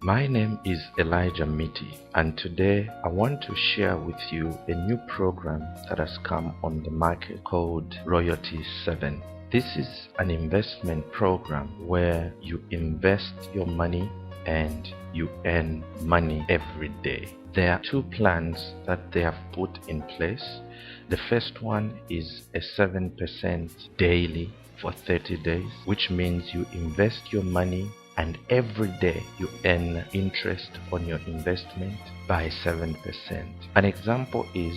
My name is Elijah Miti, and today I want to share with you a new program that has come on the market called Royalty 7. This is an investment program where you invest your money and you earn money every day. There are two plans that they have put in place. The first one is a 7% daily for 30 days, which means you invest your money and every day you earn interest on your investment by 7%. An example is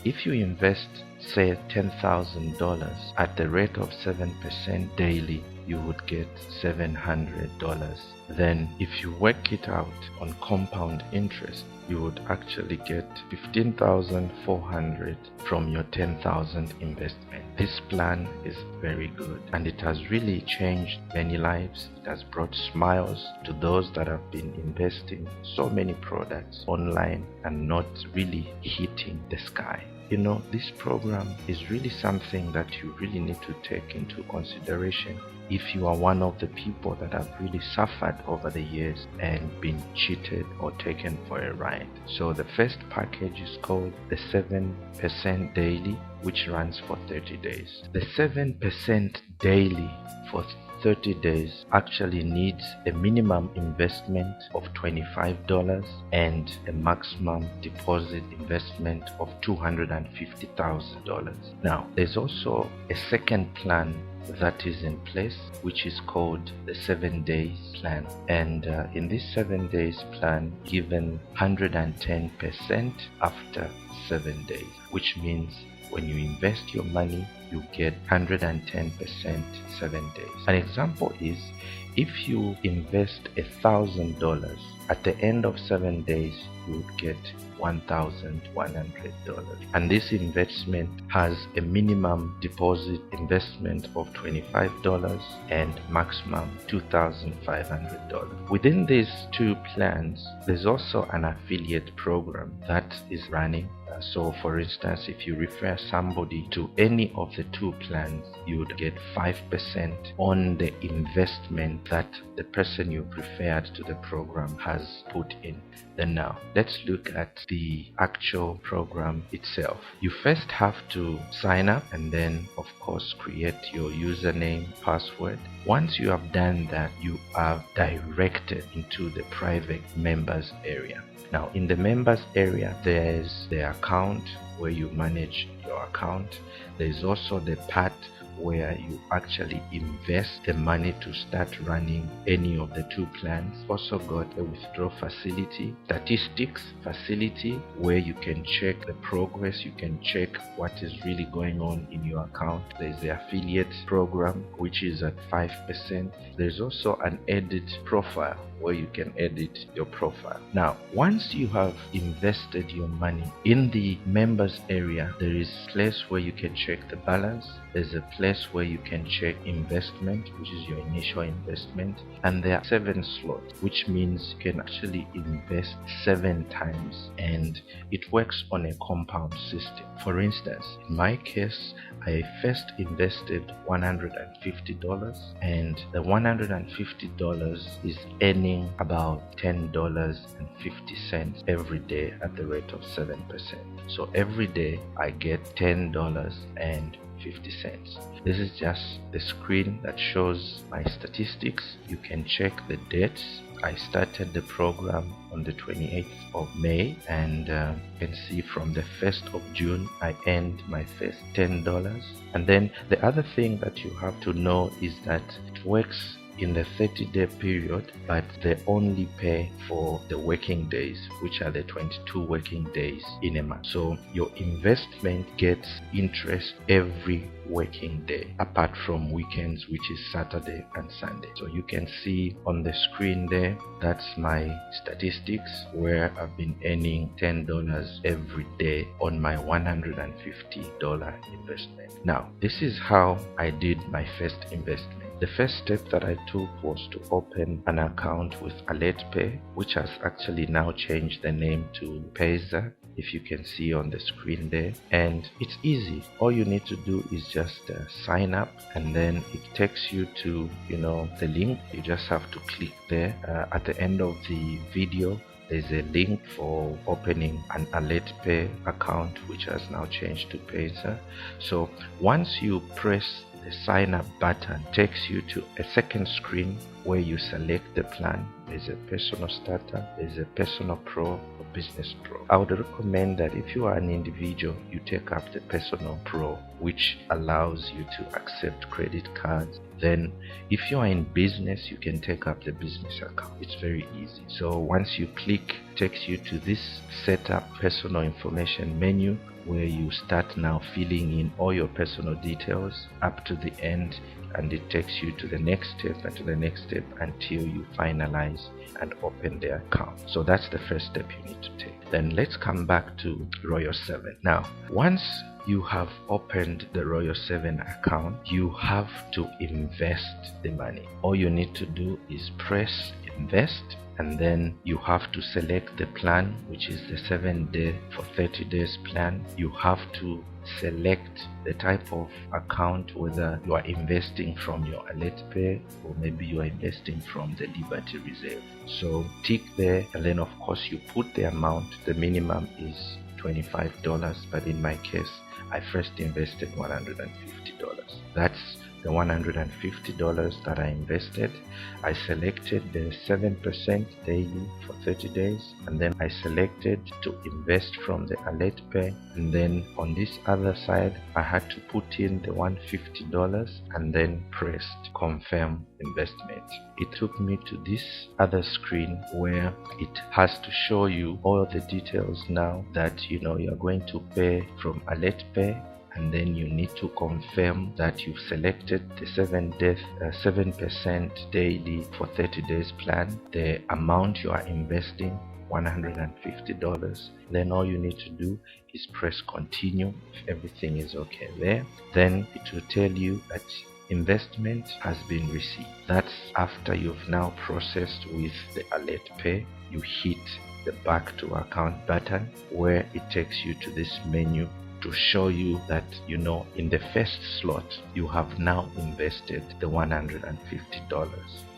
if you invest, say, $10,000 at the rate of 7% daily, you would get $700. Then if you work it out on compound interest, you would actually get $15,400 from your $10,000 investment. This plan is very good and it has really changed many lives. It has brought smiles to those that have been investing so many products online and not really hitting the sky. You know, this program is really something that you really need to take into consideration if you are one of the people that have really suffered over the years and been cheated or taken for a ride. So the first package is called the 7% daily, which runs for 30 days. The 7% daily for 30 days actually needs a minimum investment of $25 and a maximum deposit investment of $250,000. Now, there's also a second plan that is in place, which is called the 7 days plan, and in this 7 days plan, given 110% after 7 days, which means when you invest your money, you get 110% 7 days. An example is if you invest $1,000 at the end of 7 days, you would get $1,100, and this investment has a minimum deposit investment of $25 and maximum $2,500. Within these two plans, there's also an affiliate program that is running. So for instance, if you refer somebody to any of the two plans, you would get 5% on the investment that the person you've referred to the program has put in. Then now, let's look at the actual program itself. You first have to sign up and then, of course, create your username, password. Once you have done that, you are directed into the private members area. Now, in the members area, there's the account where you manage your account. There's also the part where you actually invest the money to start running any of the two plans. Also got a withdrawal facility, statistics facility, where you can check the progress, you can check what is really going on in your account. There's the affiliate program, which is at 5%. There's also an edit profile where you can edit your profile. Now, once you have invested your money in the members area, there is a place where you can check the balance. There's a place where you can check investment, which is your initial investment, and there are 7 slots, which means you can actually invest 7 times, and it works on a compound system. For instance, in my case, I first invested $150, and the $150 is earning about $10.50 every day at the rate of 7%. So every day I get $10.50. This is just the screen that shows my statistics. You can check the dates. I started the program on the 28th of May, and you can see from the 1st of June I earned my first $10. And then the other thing that you have to know is that it works in the 30-day period, but they only pay for the working days, which are the 22 working days in a month. So your investment gets interest every working day, apart from weekends, which is Saturday and Sunday. So you can see on the screen there, that's my statistics, where I've been earning $10 every day on my $150 investment. Now, this is how I did my first investment. The first step that I took was to open an account with AlertPay, which has actually now changed the name to Payza. if you can see on the screen there, and it's easy. All you need to do is just sign up, and then it takes you to the link. You just have to click there. At the end of the video, there's a link for opening an AlertPay account, which has now changed to Paysa. So once you press the sign up button, takes you to a second screen where you select the plan. There's a personal starter, there's a personal pro, or business pro. I would recommend that if you are an individual, you take up the personal pro, which allows you to accept credit cards. Then if you are in business, you can take up the business account. It's very easy. So once you click, it takes you to this setup personal information menu, where you start now filling in all your personal details up to the end, and it takes you to the next step and to the next step until you finalize and open the account. So that's the first step you need to take. Then let's come back to Royal 7. Now, once you have opened the Royal 7 account, you have to invest the money. All you need to do is press invest, and then you have to select the plan, which is the 7-day for 30 days plan. You have to select the type of account, whether you are investing from your AlertPay or maybe you are investing from the Liberty Reserve. So tick there, and then of course you put the amount. The minimum is $25, but in my case I first invested $150. That's the $150 that I invested. I selected the 7% daily for 30 days, and then I selected to invest from the AlertPay, and then on this other side I had to put in the $150 and then pressed confirm investment. It took me to this other screen where it has to show you all the details now that you're going to pay from AlertPay, and then you need to confirm that you've selected the 7% daily for 30 days plan, the amount you are investing, $150. Then all you need to do is press continue if everything is okay there. Then it will tell you that investment has been received. That's after you've now processed with the AlertPay. You hit the back to account button, where it takes you to this menu to show you that in the first slot you have now invested the $150.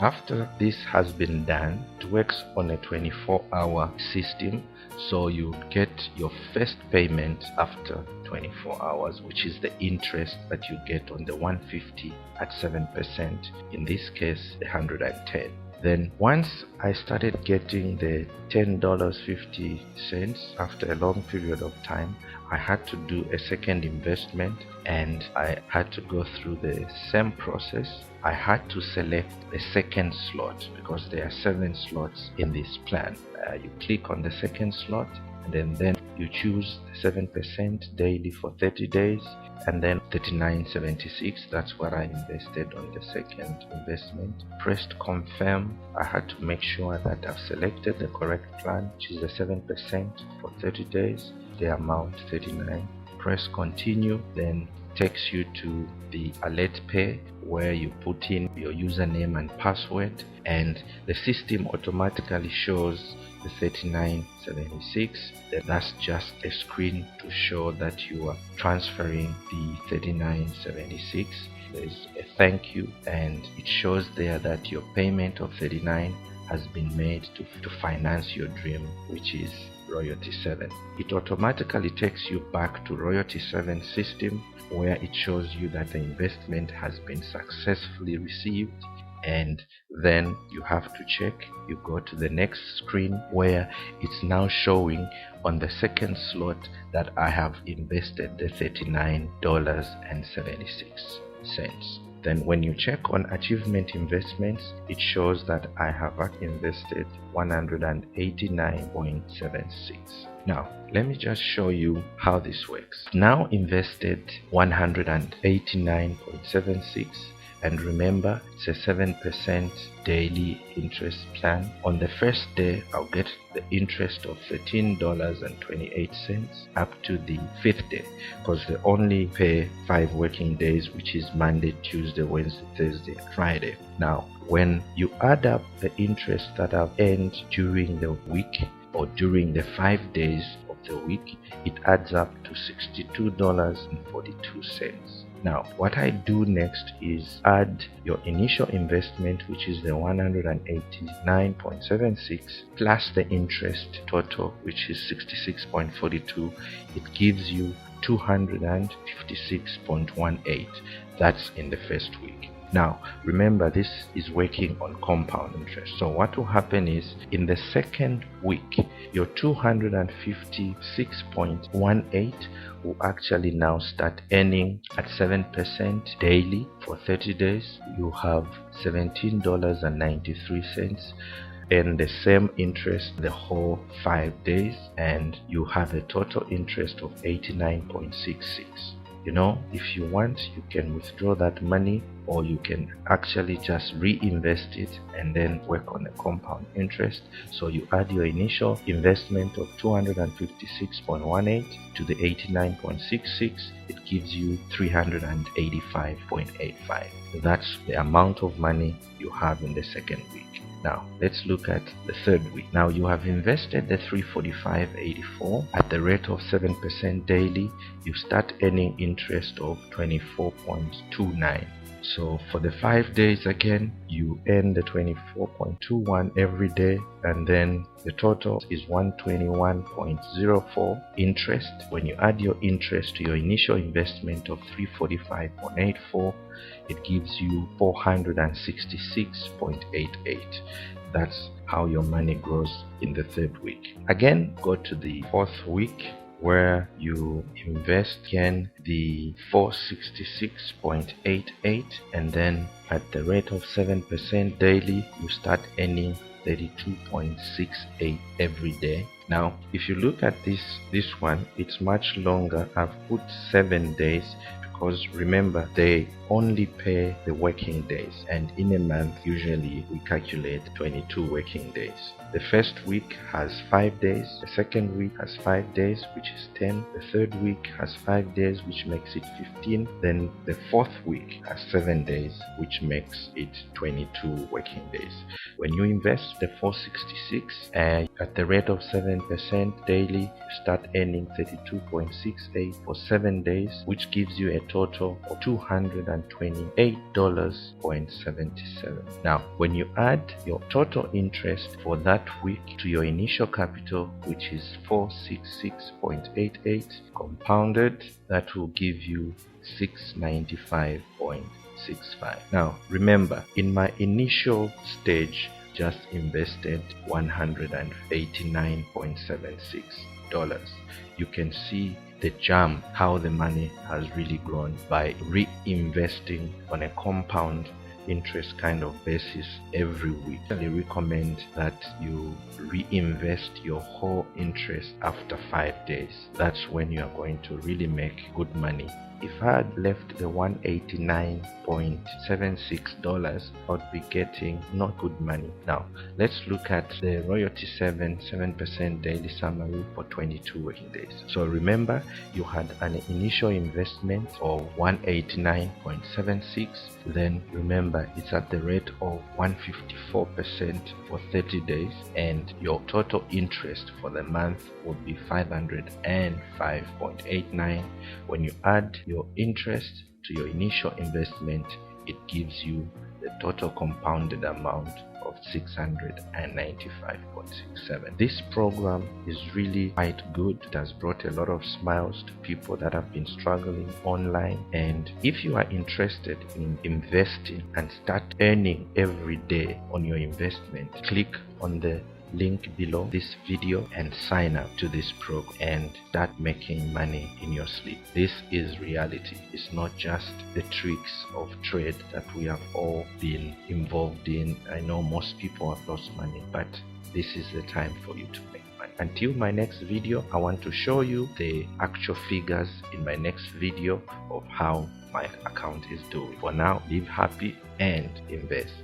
After this has been done, it works on a 24-hour system, so you get your first payment after 24 hours, which is the interest that you get on the 150 at 7%, in this case 110. Then once I started getting the $10.50 after a long period of time, I had to do a second investment, and I had to go through the same process. I had to select the second slot because there are 7 slots in this plan. You click on the second slot, and then you choose the 7% daily for 30 days, and then $39.76. That's what I invested on the second investment. Pressed confirm. I had to make sure that I've selected the correct plan, which is the 7% for 30 days, the amount $39. Press continue, then takes you to the AlertPay, where you put in your username and password, and the system automatically shows the $39.76. That's just a screen to show that you are transferring the $39.76. There's a thank you, and it shows there that your payment of $39 has been made to finance your dream, which is Royalty 7. It automatically takes you back to Royalty 7 system, where it shows you that the investment has been successfully received, and then you have to check. You go to the next screen where it's now showing on the second slot that I have invested the $39.76. Then when you check on achievement investments, it shows that I have invested $189.76. Now let me just show you how this works. Now invested $189.76, and remember, it's a 7% daily interest plan. On the first day I'll get the interest of $13.28 up to the 5th day, because they only pay 5 working days, which is Monday, Tuesday, Wednesday, Thursday, Friday. Now when you add up the interest that I've earned during the week or during the 5 days of the week, it adds up to $62.42. Now, what I do next is add your initial investment, which is the 189.76, plus the interest total, which is 66.42. It gives you 256.18. That's in the first week. Now, remember, this is working on compound interest. So what will happen is, in the second week, your 256.18 will actually now start earning at 7% daily for 30 days. You have $17.93 and the same interest the whole 5 days, and you have a total interest of 89.66. You know, if you want, you can withdraw that money, or you can actually just reinvest it and then work on a compound interest. So you add your initial investment of 256.18 to the 89.66, it gives you 385.85. That's the amount of money you have in the second week. Now let's look at the third week. Now you have invested the 345.84 at the rate of 7% daily. You start earning interest of 24.29. So for the 5 days, again, you earn the 24.21 every day, and then the total is 121.04 interest. When you add your interest to your initial investment of 345.84, it gives you 466.88. That's how your money grows in the third week. Again, go to the fourth week, where you invest again the 466.88, and then at the rate of 7% daily, you start earning 32.68 every day. Now if you look at this one, it's much longer. I've put 7 days because remember, they only pay the working days, and in a month usually we calculate 22 working days. The first week has 5 days, the second week has 5 days, which is 10, the third week has 5 days, which makes it 15, then the fourth week has 7 days, which makes it 22 working days. When you invest the 466 at the rate of 7% daily, you start earning 32.68 for 7 days, which gives you a total of $228.77. Now when you add your total interest for that week to your initial capital, which is 466.88 compounded, that will give you 695.65. Now remember, in my initial stage, just invested $189.76. You can see the jump, how the money has really grown by reinvesting on a compound interest kind of basis every week. I recommend that you reinvest your whole interest after 5 days. That's when you are going to really make good money. If I had left the $189.76, I would be getting not good money. Now let's look at the royalty 7% daily summary for 22 working days. So remember, you had an initial investment of 189.76, then remember it's at the rate of 154% for 30 days, and your total interest for the month would be 505.89. When you add your interest to your initial investment, it gives you the total compounded amount of 695.67. This program is really quite good. It has brought a lot of smiles to people that have been struggling online, and if you are interested in investing and start earning every day on your investment, click on the link below this video and sign up to this program and start making money in your sleep. This is reality. It's not just the tricks of trade that we have all been involved in. I know most people have lost money, but this is the time for you to make money. Until my next video, I want to show you the actual figures in my next video of how my account is doing. For now, live happy and invest.